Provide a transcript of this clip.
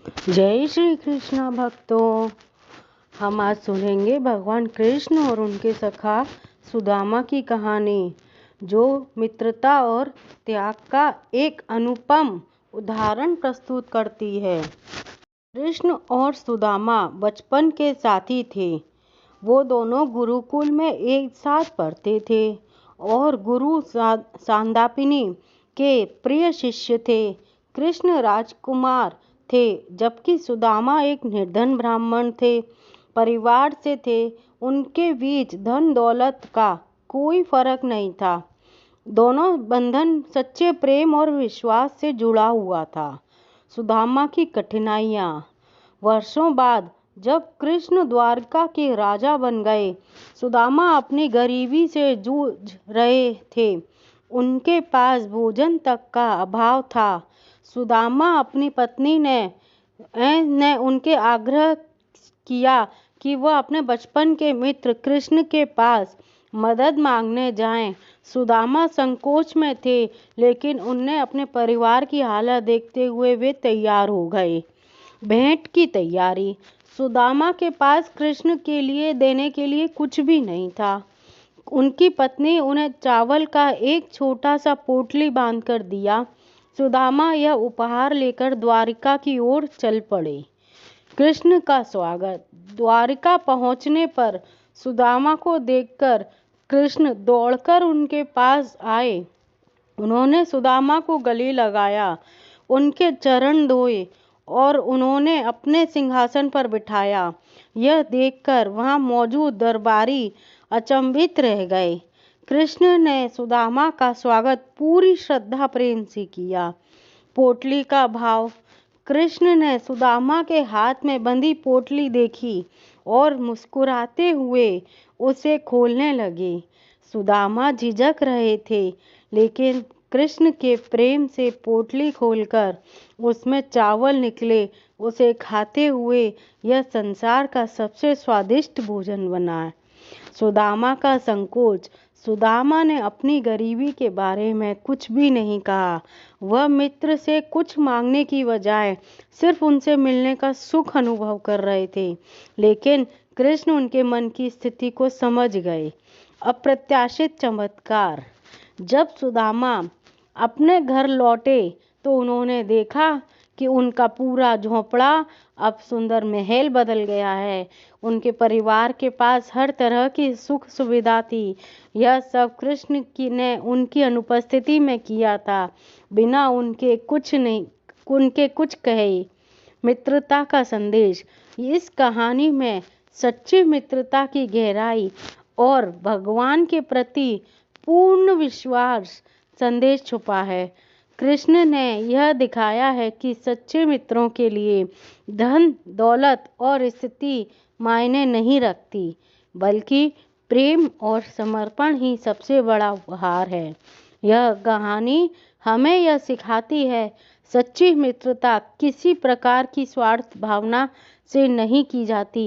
जय श्री कृष्ण भक्तों। हम आज सुनेंगे भगवान कृष्ण और उनके सखा सुदामा की कहानी, जो मित्रता और त्याग का एक अनुपम उदाहरण प्रस्तुत करती है। कृष्ण और सुदामा बचपन के साथी थे। वो दोनों गुरुकुल में एक साथ पढ़ते थे और गुरु सांदापिनी के प्रिय शिष्य थे। कृष्ण राजकुमार थे, जबकि सुदामा एक निर्धन ब्राह्मण थे परिवार से थे। उनके बीच धन दौलत का कोई फर्क नहीं था। दोनों बंधन सच्चे प्रेम और विश्वास से जुड़ा हुआ था। सुदामा की कठिनाइयाँ। वर्षों बाद जब कृष्ण द्वारका के राजा बन गए, सुदामा अपनी गरीबी से जूझ रहे थे। उनके पास भोजन तक का अभाव था। सुदामा अपनी पत्नी ने उनके आग्रह किया कि वह अपने बचपन के मित्र कृष्ण के पास मदद मांगने जाएं। सुदामा संकोच में थे, लेकिन उन्हें अपने परिवार की हालत देखते हुए वे तैयार हो गए। भेंट की तैयारी। सुदामा के पास कृष्ण के लिए देने के लिए कुछ भी नहीं था। उनकी पत्नी उन्हें चावल का एक छोटा सा पोटली बांधकर दिया। सुदामा यह उपहार लेकर द्वारिका की ओर चल पड़े। कृष्ण का स्वागत। द्वारिका पहुंचने पर सुदामा को देखकर कृष्ण दौड़कर उनके पास आए। उन्होंने सुदामा को गले लगाया, उनके चरण धोए और उन्होंने अपने सिंहासन पर बिठाया। यह देखकर वहां मौजूद दरबारी अचंभित रह गए। कृष्ण ने सुदामा का स्वागत पूरी श्रद्धा प्रेम से किया। पोटली का भाव। कृष्ण ने सुदामा के हाथ में बंधी पोटली देखी और मुस्कुराते हुए उसे खोलने लगे। सुदामा झिझक रहे थे, लेकिन कृष्ण के प्रेम से पोटली खोलकर उसमें चावल निकले। उसे खाते हुए यह संसार का सबसे स्वादिष्ट भोजन बना। सुदामा का संकोच। सुदामा ने अपनी गरीबी के बारे में कुछ भी नहीं कहा। वह मित्र से कुछ मांगने की बजाय सिर्फ उनसे मिलने का सुख अनुभव कर रहे थे। लेकिन कृष्ण उनके मन की स्थिति को समझ गए। अप्रत्याशित चमत्कार। जब सुदामा अपने घर लौटे तो उन्होंने देखा कि उनका पूरा झोंपड़ा अब सुंदर महल बदल गया है। उनके परिवार के पास हर तरह की सुख सुविधा थी। यह सब कृष्ण ने उनकी अनुपस्थिति में किया था, बिना उनके कुछ कहे। मित्रता का संदेश। इस कहानी में सच्ची मित्रता की गहराई और भगवान के प्रति पूर्ण विश्वास संदेश छुपा है। कृष्ण ने यह दिखाया है कि सच्चे मित्रों के लिए धन दौलत और स्थिति मायने नहीं रखती, बल्कि प्रेम और समर्पण ही सबसे बड़ा उपहार है। यह कहानी हमें यह सिखाती है, सच्ची मित्रता किसी प्रकार की स्वार्थ भावना से नहीं की जाती,